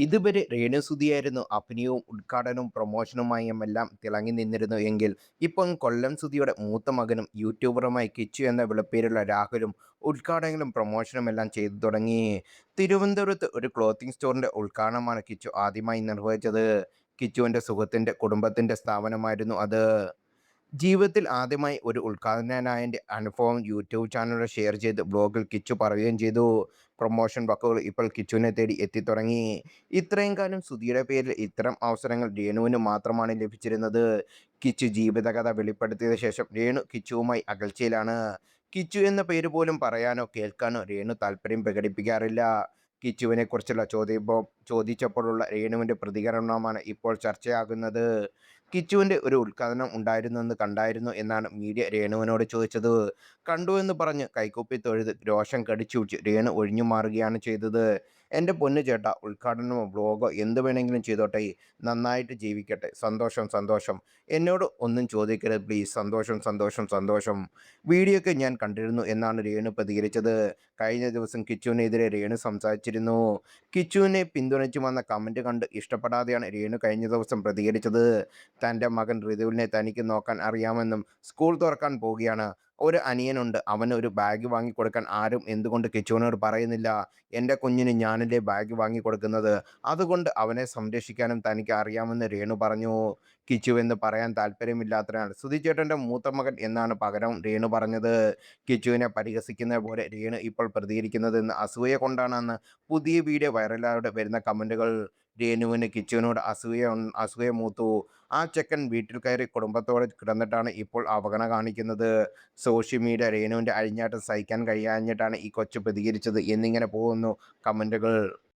ഇതുവരെ രേണുസുതിയായിരുന്നു അഭിനയവും ഉദ്ഘാടനവും പ്രൊമോഷനുമായും എല്ലാം തിളങ്ങി നിന്നിരുന്നു എങ്കിൽ ഇപ്പം കൊല്ലം സുധിയുടെ മൂത്ത മകനും യൂട്യൂബറുമായി കിച്ചു എന്ന വിളിപ്പേരുള്ള രാഹുലും ഉദ്ഘാടനങ്ങളും പ്രൊമോഷനും എല്ലാം ചെയ്തു തുടങ്ങി. തിരുവനന്തപുരത്ത് ഒരു ക്ലോത്തിങ് സ്റ്റോറിന്റെ ഉദ്ഘാടനമാണ് കിച്ചു ആദ്യമായി നിർവഹിച്ചത്. കിച്ചുവിന്റെ സുഹൃത്തിന്റെ കുടുംബത്തിന്റെ സ്ഥാപനമായിരുന്നു അത്. ജീവിതത്തിൽ ആദ്യമായി ഒരു ഉദ്ഘാടകനായതിൻ്റെ അനുഭവം യൂട്യൂബ് ചാനലിലൂടെ ഷെയർ ചെയ്ത് ബ്ലോഗിൽ കിച്ചു പറയുകയും ചെയ്തു. പ്രൊമോഷൻ വർക്കുകൾ ഇപ്പോൾ കിച്ചുവിനെ തേടി എത്തിത്തുടങ്ങി. ഇത്രയും കാലം സുധിയുടെ പേരിൽ ഇത്തരം അവസരങ്ങൾ രേണുവിന് മാത്രമാണ് ലഭിച്ചിരുന്നത്. കിച്ചു ജീവിതകഥ വെളിപ്പെടുത്തിയ ശേഷം രേണു കിച്ചുവുമായി അകൽച്ചയിലാണ്. കിച്ചു എന്ന പേര് പോലും പറയാനോ കേൾക്കാനോ രേണു താല്പര്യം പ്രകടിപ്പിക്കാറില്ല. കിച്ചുവിനെക്കുറിച്ചുള്ള ചോദിച്ചപ്പോഴുള്ള രേണുവിൻ്റെ പ്രതികരണമാണ് ഇപ്പോൾ ചർച്ചയാകുന്നത്. കിച്ചുവിൻ്റെ ഒരു ഉദ്ഘാടനം ഉണ്ടായിരുന്നെന്ന് കണ്ടായിരുന്നു എന്നാണ് മീഡിയ രേണുവിനോട് ചോദിച്ചത്. കണ്ടു എന്ന് പറഞ്ഞ് കൈകൂപ്പി തൊഴുത് രോഷം കടിച്ചുപിടിച്ച് രേണു ഒഴിഞ്ഞു മാറുകയാണ് ചെയ്തത്. എൻ്റെ പൊന്നു ചേട്ടാ, ഉദ്ഘാടനമോ വ്ളോഗോ എന്ത് വേണമെങ്കിലും ചെയ്തോട്ടെ, നന്നായിട്ട് ജീവിക്കട്ടെ, സന്തോഷം സന്തോഷം, എന്നോട് ഒന്നും ചോദിക്കരുത് പ്ലീസ്, സന്തോഷം സന്തോഷം സന്തോഷം. വീഡിയോ ഒക്കെ ഞാൻ കണ്ടിരുന്നു എന്നാണ് രേണു പ്രതികരിച്ചത്. കഴിഞ്ഞ ദിവസം കിച്ചുവിനെതിരെ രേണു സംസാരിച്ചിരുന്നു. കിച്ചുവിനെ പിന്തുണച്ചു വന്ന കമൻറ്റ് കണ്ട് ഇഷ്ടപ്പെടാതെയാണ് രേണു കഴിഞ്ഞ ദിവസം പ്രതികരിച്ചത്. തൻ്റെ മകൻ ഋതുവിനെ തനിക്ക് നോക്കാൻ അറിയാമെന്നും സ്കൂൾ തുറക്കാൻ പോവുകയാണ്, ഒരു അനിയനുണ്ട്, അവന് ഒരു ബാഗ് വാങ്ങിക്കൊടുക്കാൻ ആരും എന്തുകൊണ്ട് കിച്ചുവിനോട് പറയുന്നില്ല? എൻ്റെ കുഞ്ഞിന് ഞാനല്ലേ ബാഗ് വാങ്ങിക്കൊടുക്കുന്നത്, അതുകൊണ്ട് അവനെ സംരക്ഷിക്കാനും തനിക്ക് അറിയാമെന്ന് രേണു പറഞ്ഞു. കിച്ചുവെന്ന് പറയാൻ താല്പര്യമില്ലാത്തതിനാൽ സുധിച്ചേട്ടൻ്റെ മൂത്ത മകൻ എന്നാണ് പകരം രേണു പറഞ്ഞത്. കിച്ചുവിനെ പരിഹസിക്കുന്ന പോലെ രേണു ഇപ്പോൾ പ്രതികരിക്കുന്നതെന്ന് അസൂയ കൊണ്ടാണെന്ന് പുതിയ വീഡിയോ വൈറലായിട്ട് വരുന്ന കമൻറ്റുകൾ. രേണുവിന് കിച്ചുവിനോട് അസൂയ മൂത്തു. ആ ചെക്കൻ വീട്ടിൽ കയറി കുടുംബത്തോടെ കിടന്നിട്ടാണ് ഇപ്പോൾ അവഗണന കാണിക്കുന്നത്. സോഷ്യൽ മീഡിയ രേണുവിൻ്റെ അഴിഞ്ഞാട്ടം സഹിക്കാൻ കഴിയാഞ്ഞിട്ടാണ് ഈ കൊച്ചു പ്രതികരിച്ചത് എന്നിങ്ങനെ പോകുന്നു കമൻറ്റുകൾ.